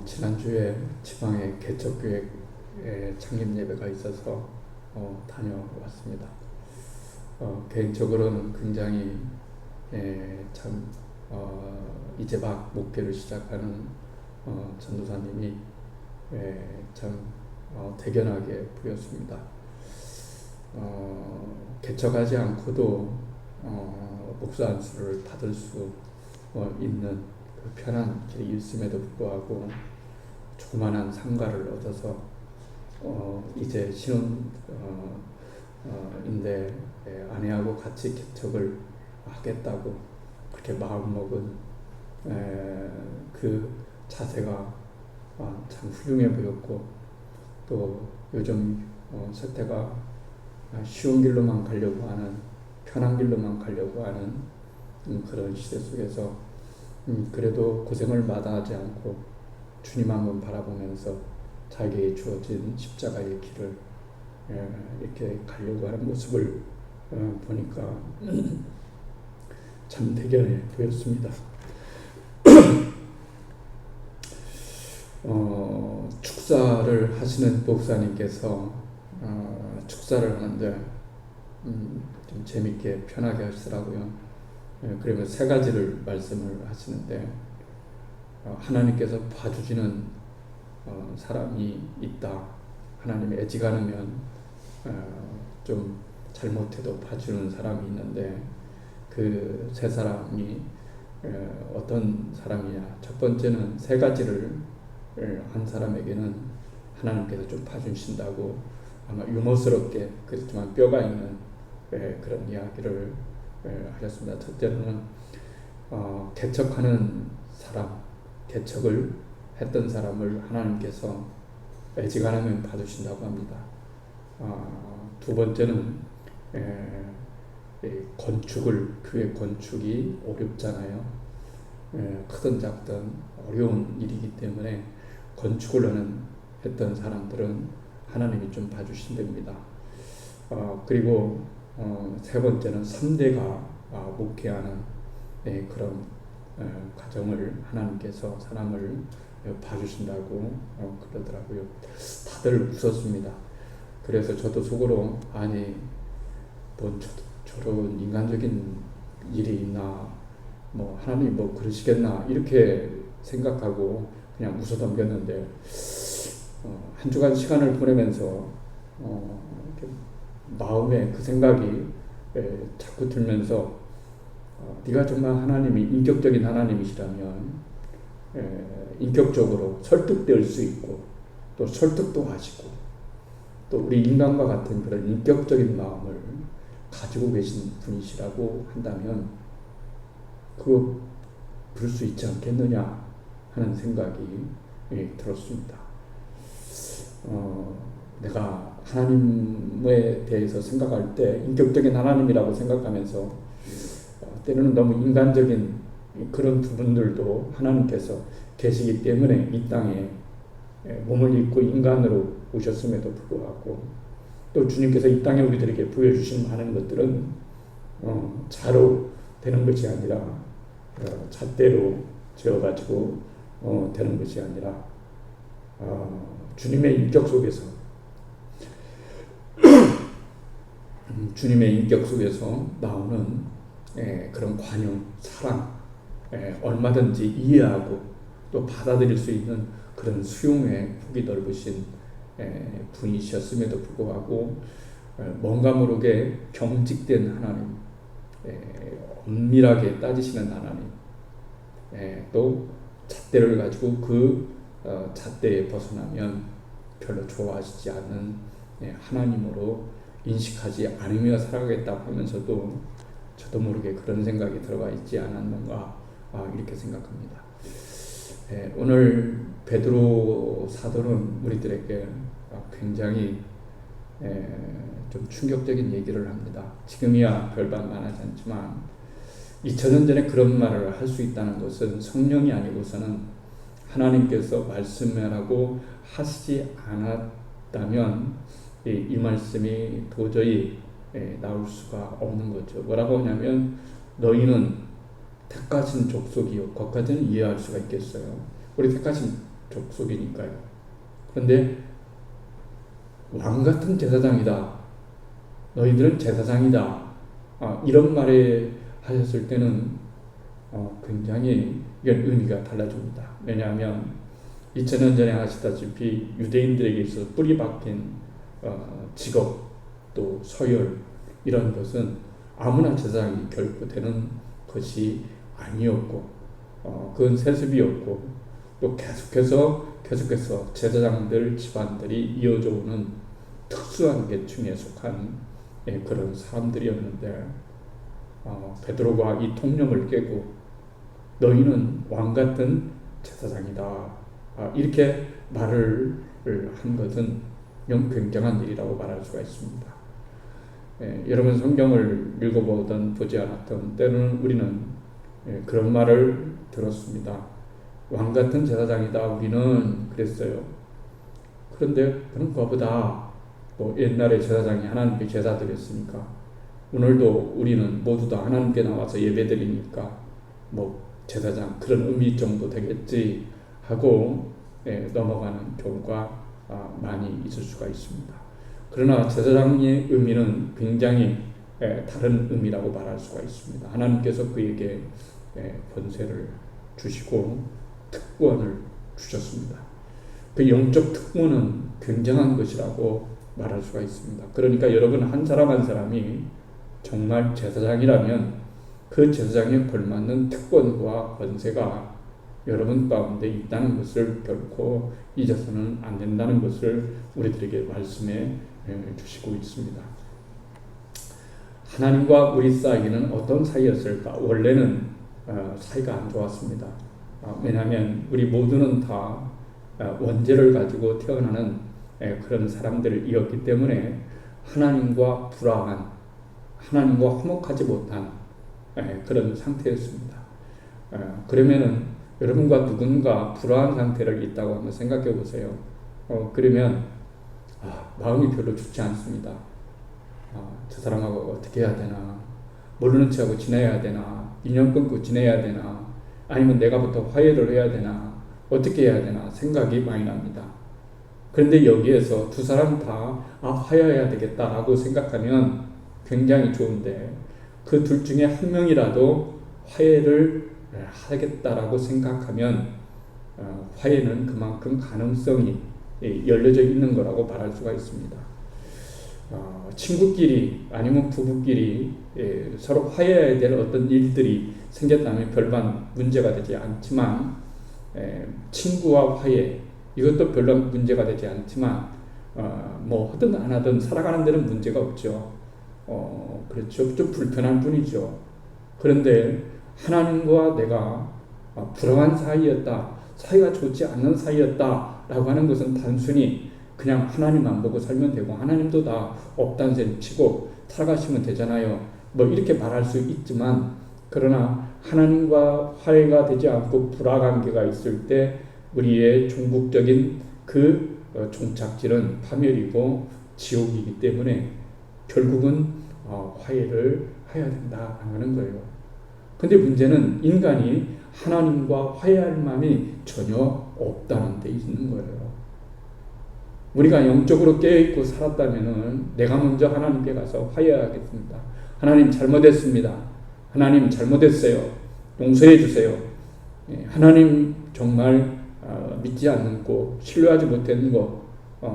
지난주에 지방에 개척교회 창립 예배가 있어서 다녀왔습니다. 개인적으로는 굉장히 참 이제 막 목회를 시작하는 전도사님이 참 대견하게 보였습니다. 개척하지 않고도 목사 안수를 받을 수 있는 그 편한 길이 있음에도 불구하고 조그만한 상가를 얻어서 이제 신혼인데 아내하고 같이 개척을 하겠다고 그렇게 마음먹은 그 자세가 참 훌륭해 보였고, 또 요즘 세태가 쉬운 길로만 가려고 하는, 편한 길로만 가려고 하는 그런 시대 속에서 그래도 고생을 마다하지 않고 주님 한번 바라보면서 자기에게 주어진 십자가의 길을 이렇게 가려고 하는 모습을 보니까 참 대견해 보였습니다. 축사를 하시는 목사님께서 축사를 하는데 좀 재밌게 편하게 하시더라고요. 그러면 세 가지를 말씀을 하시는데, 하나님께서 봐주시는 사람이 있다. 하나님이 애지간하면 좀 잘못해도 봐주는 사람이 있는데, 그 세 사람이 어떤 사람이냐. 첫 번째는 세 가지를 한 사람에게는 하나님께서 좀 봐주신다고, 아마 유머스럽게 그렇지만 뼈가 있는 그런 이야기를 하셨습니다. 첫째는 개척하는 사람, 개척을 했던 사람을 하나님께서 애지간하면 봐주신다고 합니다. 두 번째는 교회 건축이 어렵잖아요. 크든 작든 어려운 일이기 때문에 건축을 했던 사람들은 하나님이 좀 봐주신답니다. 그리고 세 번째는 3대가 목회하는 그런 가정을 하나님께서 사람을 봐주신다고 그러더라고요. 다들 웃었습니다. 그래서 저도 속으로 뭔 저런 인간적인 일이 있나, 하나님 그러시겠나 이렇게 생각하고 그냥 웃어 넘겼는데, 한 주간 시간을 보내면서 마음에 그 생각이 자꾸 들면서, 네가 정말 하나님이 인격적인 하나님이시라면 인격적으로 설득될 수 있고 또 설득도 하시고 또 우리 인간과 같은 그런 인격적인 마음을 가지고 계신 분이시라고 한다면 그럴 수 있지 않겠느냐 하는 생각이 들었습니다. 내가 하나님에 대해서 생각할 때 인격적인 하나님이라고 생각하면서 때로는 너무 인간적인 그런 부분들도 하나님께서 계시기 때문에 이 땅에 몸을 입고 인간으로 오셨음에도 불구하고, 또 주님께서 이 땅에 우리들에게 보여주신 많은 것들은 자로 되는 것이 아니라 잣대로 지어가지고 되는 것이 아니라 주님의 인격 속에서 주님의 인격 속에서 나오는 그런 관용, 사랑, 얼마든지 이해하고 또 받아들일 수 있는 그런 수용의 폭이 넓으신 분이셨음에도 불구하고 뭔가 모르게 경직된 하나님, 엄밀하게 따지시는 하나님, 또 잣대를 가지고 그 잣대에 벗어나면 별로 좋아하시지 않는 하나님으로 인식하지 않으며 살아가겠다고 하면서도 저도 모르게 그런 생각이 들어가 있지 않았는가 이렇게 생각합니다. 오늘 베드로 사도는 우리들에게 굉장히 좀 충격적인 얘기를 합니다. 지금이야 별반 많아지 않지만 2000년 전에 그런 말을 할 수 있다는 것은 성령이 아니고서는 하나님께서 말씀하라고 하시지 않았다면 이 말씀이 도저히 나올 수가 없는 거죠. 뭐라고 하냐면 너희는 택하신 족속이요. 거기까지는 이해할 수가 있겠어요. 우리 택하신 족속이니까요. 그런데 왕 같은 제사장이다. 너희들은 제사장이다. 이런 말에 하셨을 때는 굉장히 이건 의미가 달라집니다. 왜냐하면 2000년 전에 아시다시피 유대인들에게 있어서 뿌리 박힌 직업 또 서열 이런 것은 아무나 제사장이 결코 되는 것이 아니었고 그건 세습이었고 또 계속해서 제사장들 집안들이 이어져 오는 특수한 계층에 속한 그런 사람들이었는데 베드로가 이 통념을 깨고 너희는 왕 같은 제사장이다 이렇게 말을 한 것은 굉장한 일이라고 말할 수가 있습니다. 여러분 성경을 읽어보든 보지 않았던 때로는 우리는 그런 말을 들었습니다. 왕 같은 제사장이다 우리는 그랬어요. 그런데 그런 것보다 뭐 옛날에 제사장이 하나님께 제사 드렸으니까 오늘도 우리는 모두 다 하나님께 나와서 예배드리니까 뭐 제사장 그런 의미 정도 되겠지 하고 넘어가는 경우가 많이 있을 수가 있습니다. 그러나 제사장의 의미는 굉장히 다른 의미라고 말할 수가 있습니다. 하나님께서 그에게 권세를 주시고 특권을 주셨습니다. 그 영적 특권은 굉장한 것이라고 말할 수가 있습니다. 그러니까 여러분 한 사람 한 사람이 정말 제사장이라면 그 제사장에 걸맞는 특권과 권세가 여러분 가운데 있다는 것을 결코 잊어서는 안 된다는 것을 우리들에게 말씀해 주시고 있습니다. 하나님과 우리 사이는 어떤 사이였을까? 원래는 사이가 안 좋았습니다. 왜냐하면 우리 모두는 다 원죄를 가지고 태어나는 그런 사람들이었기 때문에 하나님과 불화한, 하나님과 화목하지 못한 그런 상태였습니다. 그러면은 여러분과 누군가 불화한 상태를 있다고 한번 생각해 보세요. 그러면 마음이 별로 좋지 않습니다. 저 사람하고 어떻게 해야 되나, 모르는 척하고 지내야 되나, 인연 끊고 지내야 되나, 아니면 내가부터 화해를 해야 되나, 어떻게 해야 되나 생각이 많이 납니다. 그런데 여기에서 두 사람 다 화해해야 되겠다라고 생각하면 굉장히 좋은데 그 둘 중에 한 명이라도 화해를 하겠다라고 생각하면 화해는 그만큼 가능성이 열려져 있는 거라고 말할 수가 있습니다. 친구끼리 아니면 부부끼리 서로 화해해야 될 어떤 일들이 생겼다면 별반 문제가 되지 않지만 친구와 화해 이것도 별로 문제가 되지 않지만 뭐 하든 안 하든 살아가는 데는 문제가 없죠. 그렇죠. 좀 불편한 뿐이죠. 그런데 하나님과 내가 불화한 사이였다, 사이가 좋지 않는 사이였다라고 하는 것은 단순히 그냥 하나님만 보고 살면 되고 하나님도 다 없다는 셈 치고 살아가시면 되잖아요. 뭐 이렇게 말할 수 있지만 그러나 하나님과 화해가 되지 않고 불화관계가 있을 때 우리의 종국적인 그 종착지는 파멸이고 지옥이기 때문에 결국은 화해를 해야 된다는 거예요. 근데 문제는 인간이 하나님과 화해할 마음이 전혀 없다는 데 있는 거예요. 우리가 영적으로 깨어있고 살았다면 내가 먼저 하나님께 가서 화해하겠습니다. 하나님 잘못했습니다. 하나님 잘못했어요. 용서해 주세요. 하나님 정말 믿지 않는 거, 신뢰하지 못했는 거,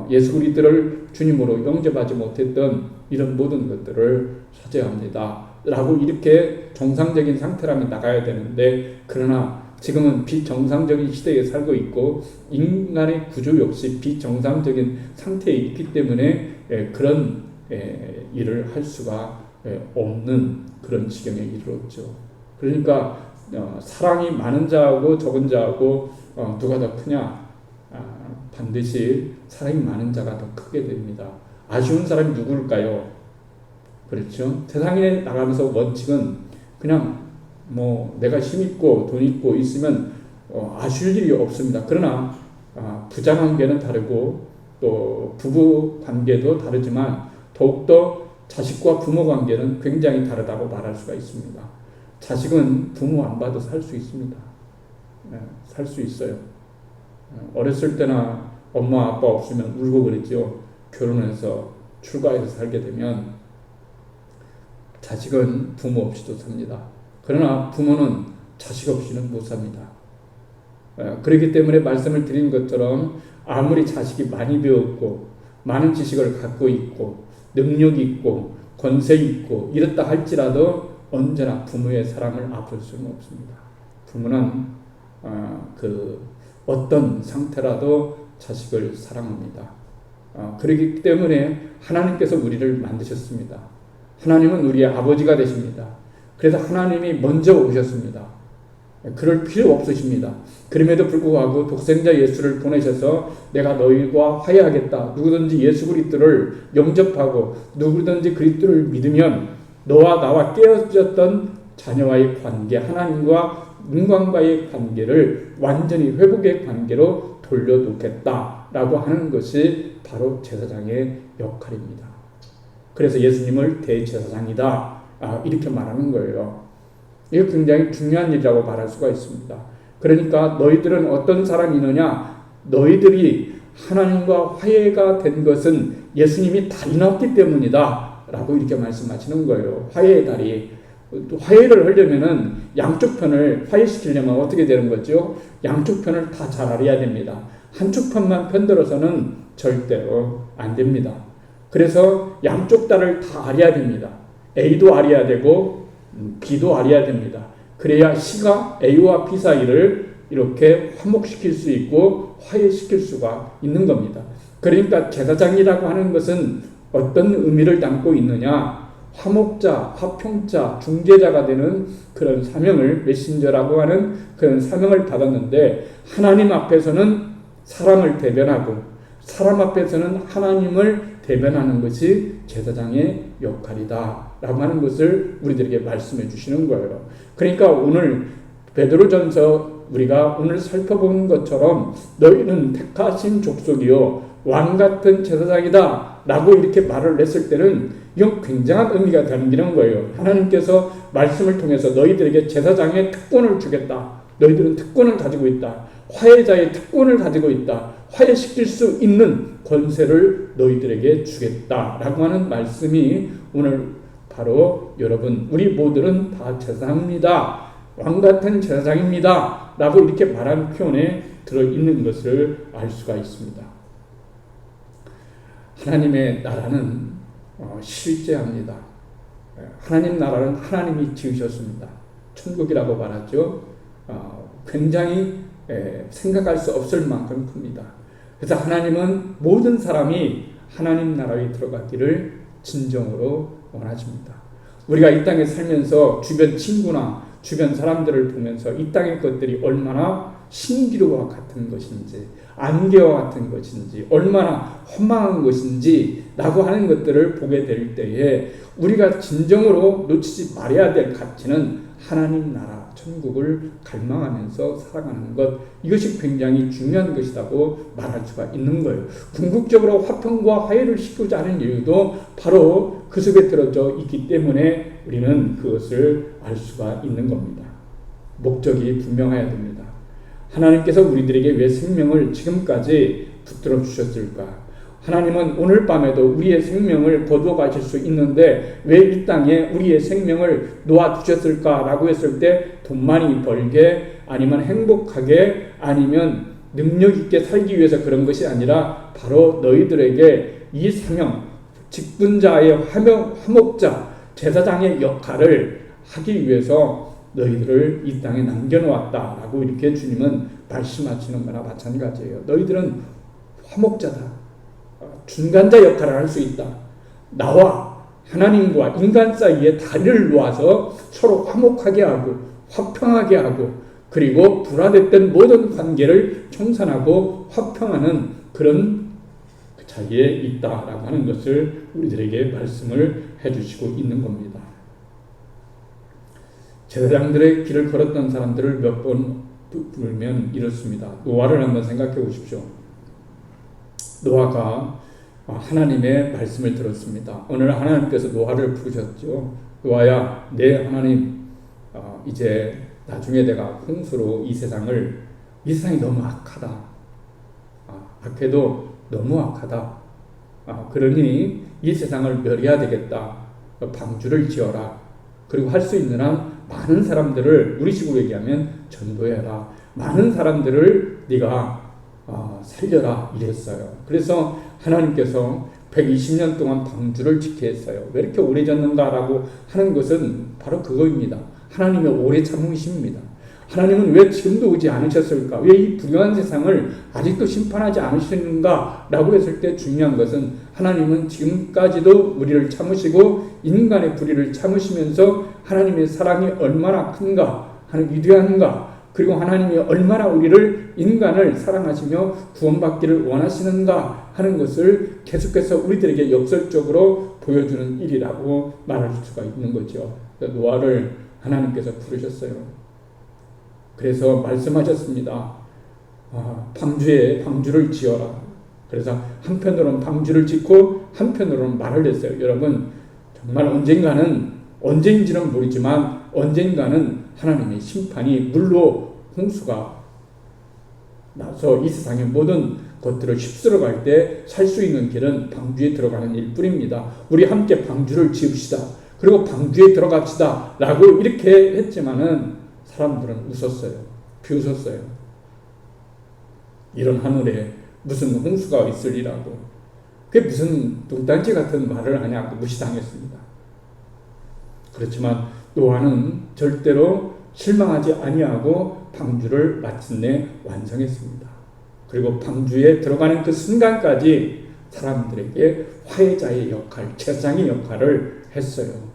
예수 그리스도를 주님으로 영접하지 못했던 이런 모든 것들을 사죄합니다. 라고 이렇게 정상적인 상태라면 나가야 되는데 그러나 지금은 비정상적인 시대에 살고 있고 인간의 구조 역시 비정상적인 상태에 있기 때문에 그런 일을 할 수가 없는 그런 지경에 이르렀죠. 그러니까 사랑이 많은 자하고 적은 자하고 누가 더 크냐? 반드시 사랑이 많은 자가 더 크게 됩니다. 아쉬운 사람이 누구일까요? 그렇죠. 세상에 나가면서 원칙은 그냥 뭐 내가 힘 있고 돈 있고 있으면 아쉬울 일이 없습니다. 그러나 부자 관계는 다르고 또 부부 관계도 다르지만 더욱더 자식과 부모 관계는 굉장히 다르다고 말할 수가 있습니다. 자식은 부모 안 봐도 살 수 있습니다. 살 수 있어요. 어렸을 때나 엄마 아빠 없으면 울고 그랬죠. 결혼해서 출가해서 살게 되면 자식은 부모 없이도 삽니다. 그러나 부모는 자식 없이는 못 삽니다. 그렇기 때문에 말씀을 드린 것처럼 아무리 자식이 많이 배웠고 많은 지식을 갖고 있고 능력이 있고 권세 있고 이렇다 할지라도 언제나 부모의 사랑을 앞설 수는 없습니다. 부모는 어떤 상태라도 자식을 사랑합니다. 그렇기 때문에 하나님께서 우리를 만드셨습니다. 하나님은 우리의 아버지가 되십니다. 그래서 하나님이 먼저 오셨습니다. 그럴 필요 없으십니다. 그럼에도 불구하고 독생자 예수를 보내셔서 내가 너희와 화해하겠다. 누구든지 예수 그리스도를 영접하고 누구든지 그리스도를 믿으면 너와 나와 깨어졌던 자녀와의 관계, 하나님과 인간과의 관계를 완전히 회복의 관계로 돌려놓겠다라고 하는 것이 바로 제사장의 역할입니다. 그래서 예수님을 대제사장이다 이렇게 말하는 거예요. 이거 굉장히 중요한 일이라고 말할 수가 있습니다. 그러니까 너희들은 어떤 사람이느냐? 너희들이 하나님과 화해가 된 것은 예수님이 달이 났기 때문이다 라고 이렇게 말씀하시는 거예요. 화해의 달이. 화해를 하려면은 양쪽 편을 화해시키려면 어떻게 되는 거죠? 양쪽 편을 다 잘 알아야 됩니다. 한쪽 편만 편들어서는 절대로 안 됩니다. 그래서 양쪽 달을 다 알아야 됩니다. A도 알아야 되고 B도 알아야 됩니다. 그래야 C가 A와 B 사이를 이렇게 화목시킬 수 있고 화해시킬 수가 있는 겁니다. 그러니까 제사장이라고 하는 것은 어떤 의미를 담고 있느냐? 화목자, 화평자, 중재자가 되는 그런 사명을 메신저라고 하는 그런 사명을 받았는데 하나님 앞에서는 사람을 대변하고 사람 앞에서는 하나님을 대변하는 것이 제사장의 역할이다 라고 하는 것을 우리들에게 말씀해 주시는 거예요. 그러니까 오늘 베드로전서 우리가 오늘 살펴본 것처럼 너희는 택하신 족속이요 왕같은 제사장이다 라고 이렇게 말을 했을 때는 이건 굉장한 의미가 담기는 거예요. 하나님께서 말씀을 통해서 너희들에게 제사장의 특권을 주겠다. 너희들은 특권을 가지고 있다. 화해자의 특권을 가지고 있다. 화해시킬 수 있는 권세를 너희들에게 주겠다라고 하는 말씀이 오늘 바로 여러분 우리 모두는 다 제사장입니다. 왕같은 제사장입니다. 라고 이렇게 말하는 표현에 들어있는 것을 알 수가 있습니다. 하나님의 나라는 실제합니다. 하나님 나라는 하나님이 지으셨습니다. 천국이라고 말하죠. 굉장히 생각할 수 없을 만큼 큽니다. 그래서 하나님은 모든 사람이 하나님 나라에 들어가기를 진정으로 원하십니다. 우리가 이 땅에 살면서 주변 친구나 주변 사람들을 보면서 이 땅의 것들이 얼마나 신기루와 같은 것인지 안개와 같은 것인지 얼마나 허망한 것인지 라고 하는 것들을 보게 될 때에 우리가 진정으로 놓치지 말아야 될 가치는 하나님 나라 천국을 갈망하면서 살아가는 것, 이것이 굉장히 중요한 것이라고 말할 수가 있는 거예요. 궁극적으로 화평과 화해를 시키고자 하는 이유도 바로 그 속에 들어져 있기 때문에 우리는 그것을 알 수가 있는 겁니다. 목적이 분명해야 됩니다. 하나님께서 우리들에게 왜 생명을 지금까지 붙들어 주셨을까? 하나님은 오늘 밤에도 우리의 생명을 거두어 가실 수 있는데 왜 이 땅에 우리의 생명을 놓아두셨을까라고 했을 때 돈 많이 벌게 아니면 행복하게 아니면 능력 있게 살기 위해서 그런 것이 아니라 바로 너희들에게 이 사명, 직분자의 화목자, 제사장의 역할을 하기 위해서 너희들을 이 땅에 남겨놓았다라고 이렇게 주님은 말씀하시는 거나 마찬가지예요. 너희들은 화목자다. 중간자 역할을 할 수 있다. 나와 하나님과 인간 사이에 다리를 놓아서 서로 화목하게 하고 화평하게 하고 그리고 불화됐던 모든 관계를 청산하고 화평하는 그런 자리에 있다라고 하는 것을 우리들에게 말씀을 해주시고 있는 겁니다. 제사장들의 길을 걸었던 사람들을 몇 번 부르면 이렇습니다. 노아를 한번 생각해 보십시오. 노아가 하나님의 말씀을 들었습니다. 오늘 하나님께서 노아를 부르셨죠. 노아야, 내 하나님, 이제 나중에 내가 홍수로 이 세상이 너무 악하다. 악해도 너무 악하다. 그러니 이 세상을 멸해야 되겠다. 방주를 지어라. 그리고 할 수 있는 한 많은 사람들을, 우리식으로 얘기하면 전도해라. 많은 사람들을 네가 살려라 이랬어요. 그래서 하나님께서 120년 동안 방주를 지켜 했어요. 왜 이렇게 오래 졌는가라고 하는 것은 바로 그거입니다. 하나님의 오래 참으심입니다. 하나님은 왜 지금도 오지 않으셨을까? 왜 이 불행한 세상을 아직도 심판하지 않으시는가? 라고 했을 때 중요한 것은 하나님은 지금까지도 우리를 참으시고 인간의 불의를 참으시면서 하나님의 사랑이 얼마나 큰가 하는 위대한가, 그리고 하나님이 얼마나 우리를, 인간을 사랑하시며 구원받기를 원하시는가 하는 것을 계속해서 우리들에게 역설적으로 보여주는 일이라고 말할 수가 있는 거죠. 노아를 하나님께서 부르셨어요. 그래서 말씀하셨습니다. 방주를 지어라. 그래서 한편으로는 방주를 짓고 한편으로는 말을 했어요. 여러분, 정말 언젠지는 모르지만 언젠가는 하나님의 심판이, 물로 홍수가 나서 이 세상의 모든 것들을 휩쓸어 갈 때 살 수 있는 길은 방주에 들어가는 일뿐입니다. 우리 함께 방주를 지읍시다. 그리고 방주에 들어갑시다. 라고 이렇게 했지만은 사람들은 웃었어요. 비웃었어요. 이런 하늘에 무슨 홍수가 있으리라고. 그게 무슨 뚱딴지 같은 말을 하냐고 무시당했습니다. 그렇지만 노아는 절대로 실망하지 아니하고 방주를 마침내 완성했습니다. 그리고 방주에 들어가는 그 순간까지 사람들에게 화해자의 역할, 제사장의 역할을 했어요.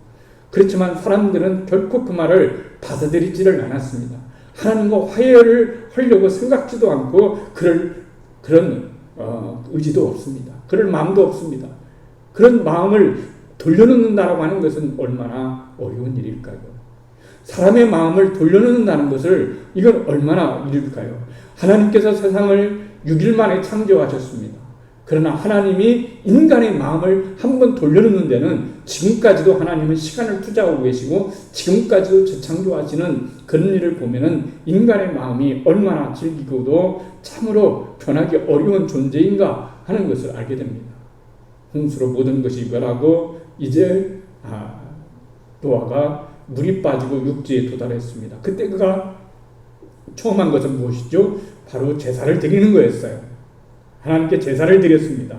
그렇지만 사람들은 결코 그 말을 받아들이지를 않았습니다. 하나님과 화해를 하려고 생각지도 않고 그런 의지도 없습니다. 그럴 마음도 없습니다. 그런 마음을 돌려놓는다라고 하는 것은 얼마나 어려운 일일까요? 사람의 마음을 돌려놓는다는 것을, 이건 얼마나 일일까요? 하나님께서 세상을 6일 만에 창조하셨습니다. 그러나 하나님이 인간의 마음을 한번 돌려놓는 데는 지금까지도 하나님은 시간을 투자하고 계시고 지금까지도 재창조하시는 그런 일을 보면은 인간의 마음이 얼마나 질기고도 참으로 변하기 어려운 존재인가 하는 것을 알게 됩니다. 홍수로 모든 것이 멸하고 이제 노아가 물이 빠지고 육지에 도달했습니다. 그때 그가 처음 한 것은 무엇이죠? 바로 제사를 드리는 거였어요. 하나님께 제사를 드렸습니다.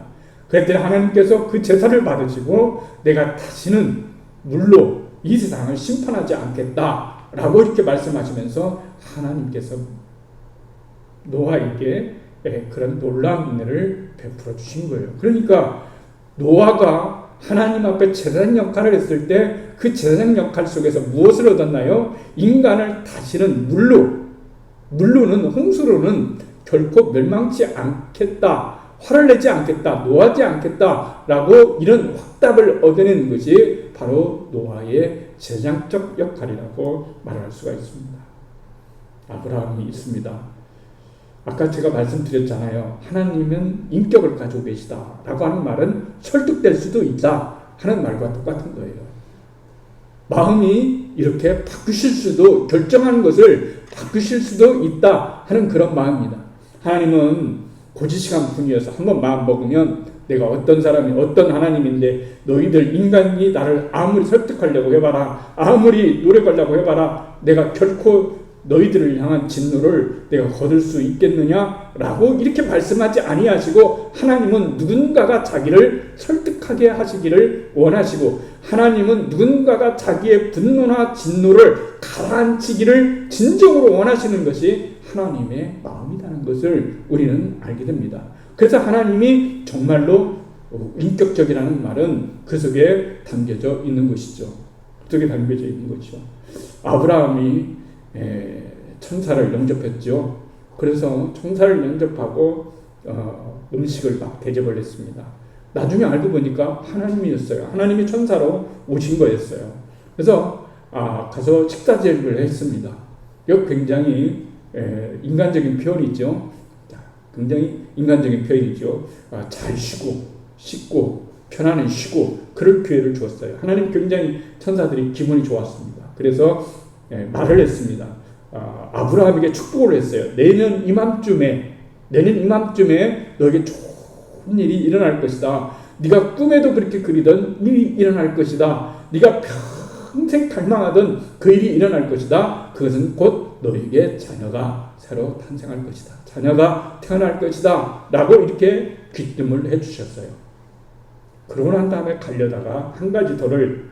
그랬더니 하나님께서 그 제사를 받으시고 내가 다시는 물로 이 세상을 심판하지 않겠다라고 이렇게 말씀하시면서 하나님께서 노아에게 그런 놀라운 은혜를 베풀어 주신 거예요. 그러니까 노아가 하나님 앞에 제사장 역할을 했을 때 그 제사장 역할 속에서 무엇을 얻었나요? 인간을 다시는 물로는, 홍수로는 결코 멸망치 않겠다, 화를 내지 않겠다, 노하지 않겠다라고 이런 확답을 얻어낸 것이 바로 노아의 제사장적 역할이라고 말할 수가 있습니다. 아브라함이 있습니다. 아까 제가 말씀드렸잖아요. 하나님은 인격을 가지고 계시다라고 하는 말은 설득될 수도 있다 하는 말과 똑같은 거예요. 마음이 이렇게 바꾸실 수도, 결정하는 것을 바꾸실 수도 있다 하는 그런 마음입니다. 하나님은 고지식한 분이어서 한번 마음 먹으면 내가 어떤 사람이, 어떤 하나님인데 너희들 인간이 나를 아무리 설득하려고 해봐라, 아무리 노력하려고 해봐라, 내가 결코 너희들을 향한 진노를 내가 거둘 수 있겠느냐라고 이렇게 말씀하지 아니하시고, 하나님은 누군가가 자기를 설득하게 하시기를 원하시고, 하나님은 누군가가 자기의 분노나 진노를 가라앉히기를 진정으로 원하시는 것이 하나님의 마음이라는 것을 우리는 알게 됩니다. 그래서 하나님이 정말로 인격적이라는 말은 그 속에 담겨져 있는 것이죠. 그 속에 담겨져 있는 것이죠. 아브라함이 천사를 영접했죠. 그래서 천사를 영접하고 음식을 막 대접을 했습니다. 나중에 알고 보니까 하나님이었어요. 하나님이 천사로 오신 거였어요. 그래서 가서 식사 대접을 했습니다. 이거 굉장히 인간적인 표현이죠. 굉장히 인간적인 표현이죠. 잘 쉬고 씻고 편안히 쉬고 그럴 기회를 주었어요. 하나님 굉장히 천사들이 기분이 좋았습니다. 그래서 말을 했습니다. 아브라함에게 축복을 했어요. 내년 이맘쯤에 내년 이맘쯤에 너에게 좋은 일이 일어날 것이다. 네가 꿈에도 그렇게 그리던 일이 일어날 것이다. 네가 평생 갈망하던 그 일이 일어날 것이다. 그것은 곧 너에게 자녀가 새로 탄생할 것이다. 자녀가 태어날 것이다. 라고 이렇게 귀뜸을 해주셨어요. 그러고 난 다음에 가려다가 한 가지 더를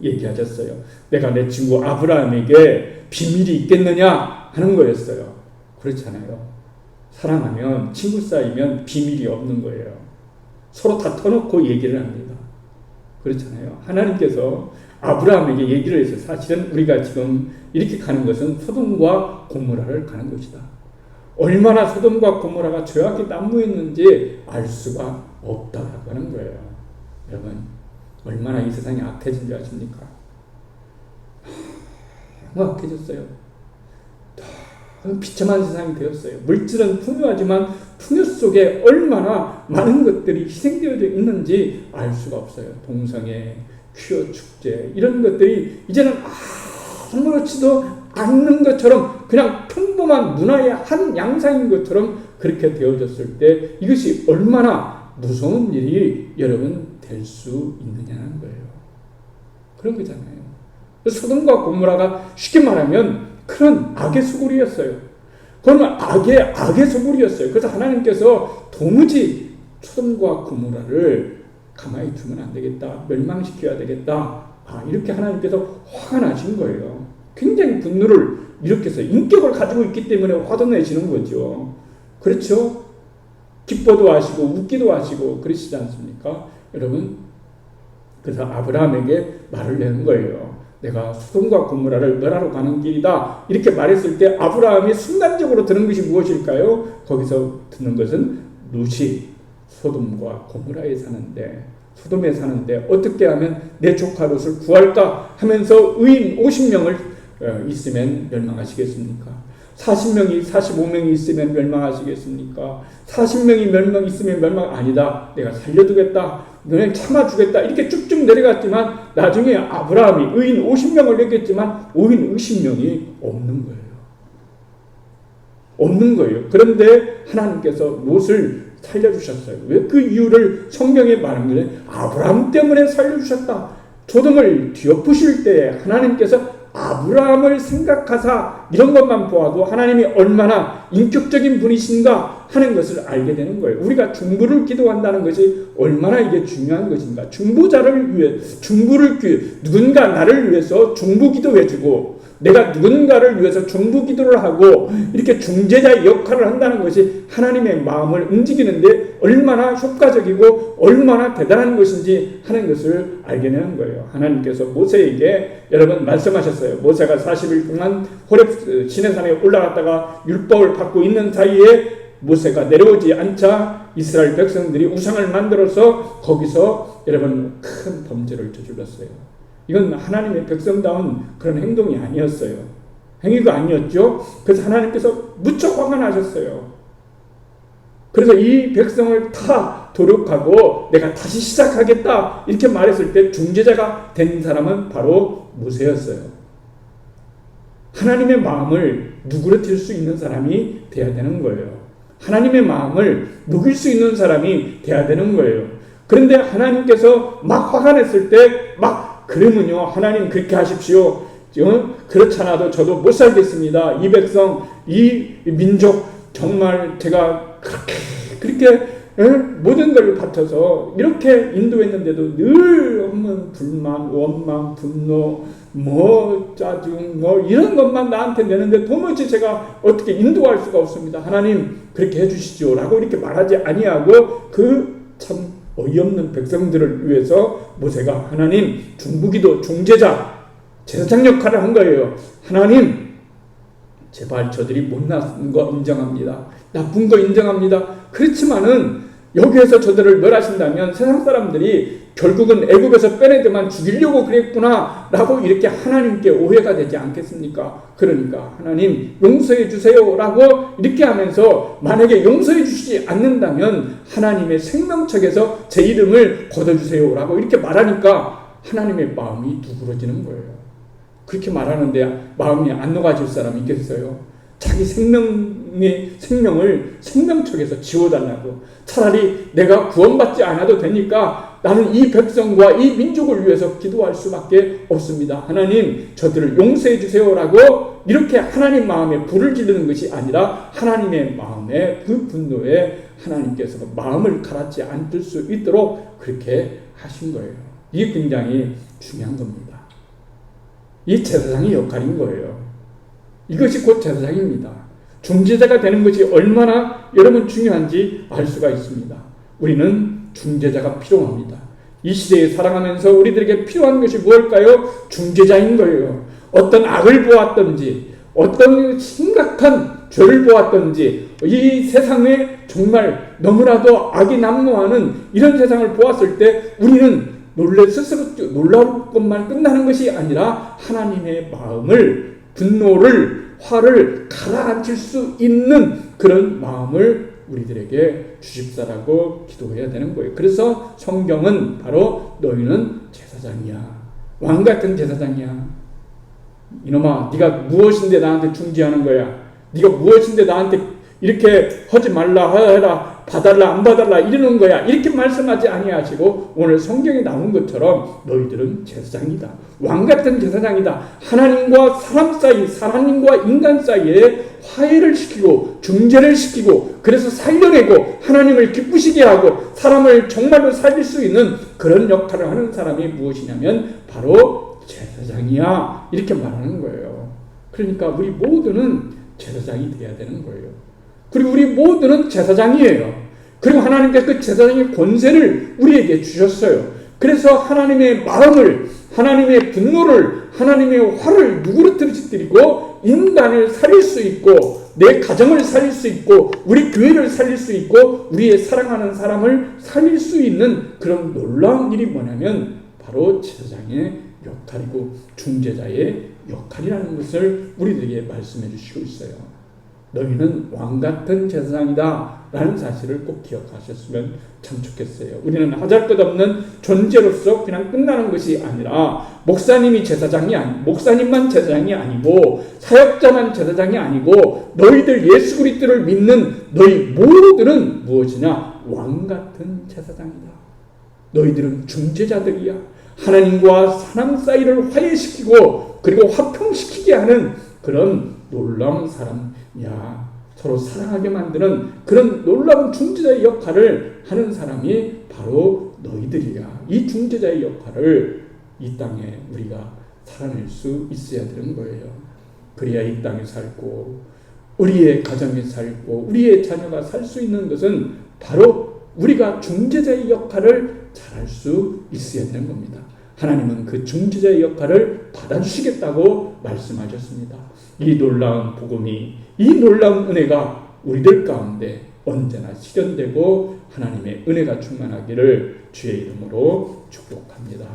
얘기하셨어요. 내가 내 친구 아브라함에게 비밀이 있겠느냐 하는 거였어요. 그렇잖아요. 사랑하면, 친구 사이면 비밀이 없는 거예요. 서로 다 터놓고 얘기를 합니다. 그렇잖아요. 하나님께서 아브라함에게 얘기를 했어요. 사실은 우리가 지금 이렇게 가는 것은 소돔과 고모라를 가는 것이다. 얼마나 소돔과 고모라가 죄악이 난무했는지 알 수가 없다라고 하는 거예요. 여러분, 얼마나 이 세상이 악해진 줄 아십니까? 너무 악해졌어요. 비참한 세상이 되었어요. 물질은 풍요하지만 풍요 속에 얼마나 많은 것들이 희생되어져 있는지 알 수가 없어요. 동성애, 퀴어 축제 이런 것들이 이제는 아무렇지도 않는 것처럼 그냥 평범한 문화의 한 양상인 것처럼 그렇게 되어졌을 때 이것이 얼마나 무서운 일이 여러분 될 수 있느냐는 거예요. 그런 거잖아요. 소돔과 고모라가 쉽게 말하면 그런 악의 소굴이었어요. 그러면 악의 소굴이었어요. 그래서 하나님께서 도무지 소돔과 고모라를 가만히 두면 안 되겠다. 멸망시켜야 되겠다. 이렇게 하나님께서 화가 나신 거예요. 굉장히 분노를 일으켜서 인격을 가지고 있기 때문에 화도 내시는 거죠. 그렇죠? 기뻐도 하시고 웃기도 하시고 그러시지 않습니까? 여러분, 그래서 아브라함에게 말을 내는 거예요. 내가 소돔과 고모라를 멸하러 가는 길이다. 이렇게 말했을 때 아브라함이 순간적으로 드는 것이 무엇일까요? 거기서 듣는 것은 룻이 소돔과 고모라에 사는데, 소돔에 사는데 어떻게 하면 내 조카 룻을 구할까 하면서 의인 50명을 있으면 멸망하시겠습니까? 40명이 45명이 있으면 멸망하시겠습니까? 40명이 있으면 멸망 아니다. 내가 살려두겠다. 너네 참아주겠다. 이렇게 쭉쭉 내려갔지만 나중에 아브라함이 의인 50명을 냈겠지만 의인 50명이 없는 거예요. 없는 거예요. 그런데 하나님께서 롯을 살려주셨어요. 왜 그 이유를 성경에 말한 거예요? 아브라함 때문에 살려주셨다. 소돔을 뒤엎으실 때 하나님께서 아브라함을 생각하사 이런 것만 보아도 하나님이 얼마나 인격적인 분이신가 하는 것을 알게 되는 거예요. 우리가 중보를 기도한다는 것이 얼마나 이게 중요한 것인가. 중보자를 위해 누군가 나를 위해서 중보 기도해주고 내가 누군가를 위해서 중보 기도를 하고 이렇게 중재자의 역할을 한다는 것이 하나님의 마음을 움직이는데 얼마나 효과적이고 얼마나 대단한 것인지 하는 것을 알게 되는 거예요. 하나님께서 모세에게 여러분 말씀하셨어요. 모세가 40일 동안 호렙 시내산에 올라갔다가 율법을 받고 있는 사이에 모세가 내려오지 않자 이스라엘 백성들이 우상을 만들어서 거기서 여러분 큰 범죄를 저질렀어요. 이건 하나님의 백성다운 그런 행동이 아니었어요. 행위가 아니었죠. 그래서 하나님께서 무척 화가 나셨어요. 그래서 이 백성을 다 도력하고 내가 다시 시작하겠다 이렇게 말했을 때 중재자가 된 사람은 바로 모세였어요. 하나님의 마음을 누그러뜨릴 수 있는 사람이 돼야 되는 거예요. 하나님의 마음을 녹일 수 있는 사람이 돼야 되는 거예요. 그런데 하나님께서 막 화가 냈을 때 그러면요 하나님 그렇게 하십시오. 그렇잖아도 저도 못 살겠습니다. 이 백성 이 민족 정말 제가 그렇게 모든 걸 바쳐서 이렇게 인도했는데도 늘 없는 불만, 원망, 분노, 짜증, 이런 것만 나한테 내는데 도무지 제가 어떻게 인도할 수가 없습니다. 하나님 그렇게 해주시죠. 라고 이렇게 말하지 아니하고 그 참 어이없는 백성들을 위해서 모세가 하나님 중보기도 중재자 제사장 역할을 한 거예요. 하나님 제발 저들이 못난 거 인정합니다. 나쁜 거 인정합니다. 그렇지만은 여기에서 저들을 멸하신다면 세상 사람들이 결국은 애굽에서 빼내더만 죽이려고 그랬구나 라고 이렇게 하나님께 오해가 되지 않겠습니까? 그러니까 하나님 용서해 주세요 라고 이렇게 하면서 만약에 용서해 주시지 않는다면 하나님의 생명책에서 제 이름을 걷어주세요 라고 이렇게 말하니까 하나님의 마음이 누그러지는 거예요. 그렇게 말하는데 마음이 안 녹아질 사람이 있겠어요? 자기 생명을 생명척에서 지워달라고. 차라리 내가 구원받지 않아도 되니까 나는 이 백성과 이 민족을 위해서 기도할 수밖에 없습니다. 하나님, 저들을 용서해 주세요라고 이렇게 하나님 마음에 불을 지르는 것이 아니라 하나님의 마음에 그 분노에 하나님께서 마음을 가라앉지 않을 수 있도록 그렇게 하신 거예요. 이게 굉장히 중요한 겁니다. 이 제사장의 역할인 거예요. 이것이 곧 제사장입니다. 중재자가 되는 것이 얼마나 여러분 중요한지 알 수가 있습니다. 우리는 중재자가 필요합니다. 이 시대에 살아가면서 우리들에게 필요한 것이 무엇일까요? 중재자인 거예요. 어떤 악을 보았든지 어떤 심각한 죄를 보았든지 이 세상에 정말 너무나도 악이 난무하는 이런 세상을 보았을 때 우리는 스스로 놀라울 것만 끝나는 것이 아니라 하나님의 마음을, 분노를, 화를 가라앉힐 수 있는 그런 마음을 우리들에게 주십사라고 기도해야 되는 거예요. 그래서 성경은 바로 너희는 제사장이야. 왕같은 제사장이야. 이놈아, 네가 무엇인데 나한테 중지하는 거야? 네가 무엇인데 나한테 이렇게 하지 말라 해라, 봐달라 안 봐달라 이러는 거야. 이렇게 말씀하지 아니하시고 오늘 성경에 나온 것처럼 너희들은 제사장이다. 왕같은 제사장이다. 하나님과 사람 사이, 하나님과 인간 사이에 화해를 시키고 중재를 시키고 그래서 살려내고 하나님을 기쁘시게 하고 사람을 정말로 살릴 수 있는 그런 역할을 하는 사람이 무엇이냐면 바로 제사장이야. 이렇게 말하는 거예요. 그러니까 우리 모두는 제사장이 되어야 되는 거예요. 그리고 우리 모두는 제사장이에요. 그리고 하나님께서 그 제사장의 권세를 우리에게 주셨어요. 그래서 하나님의 마음을, 하나님의 분노를, 하나님의 화를 누구르뜨리고 인간을 살릴 수 있고 내 가정을 살릴 수 있고 우리 교회를 살릴 수 있고 우리의 사랑하는 사람을 살릴 수 있는 그런 놀라운 일이 뭐냐면 바로 제사장의 역할이고 중재자의 역할이라는 것을 우리들에게 말씀해 주시고 있어요. 너희는 왕같은 제사장이다 라는 사실을 꼭 기억하셨으면 참 좋겠어요. 우리는 하잘것없는 존재로서 그냥 끝나는 것이 아니라 목사님만 제사장이 아니고 사역자만 제사장이 아니고 너희들 예수 그리스도를 믿는 너희 모두는 무엇이냐? 왕같은 제사장이다. 너희들은 중재자들이야. 하나님과 사람 사이를 화해시키고 그리고 화평시키게 하는 그런 놀라운 사람이야. 서로 사랑하게 만드는 그런 놀라운 중재자의 역할을 하는 사람이 바로 너희들이야. 이 중재자의 역할을 이 땅에 우리가 살아낼 수 있어야 되는 거예요. 그래야 이 땅에 살고 우리의 가정에 살고 우리의 자녀가 살 수 있는 것은 바로 우리가 중재자의 역할을 잘할 수 있어야 되는 겁니다. 하나님은 그 중재자의 역할을 받아주시겠다고 말씀하셨습니다. 이 놀라운 복음이, 이 놀라운 은혜가 우리들 가운데 언제나 실현되고 하나님의 은혜가 충만하기를 주의 이름으로 축복합니다.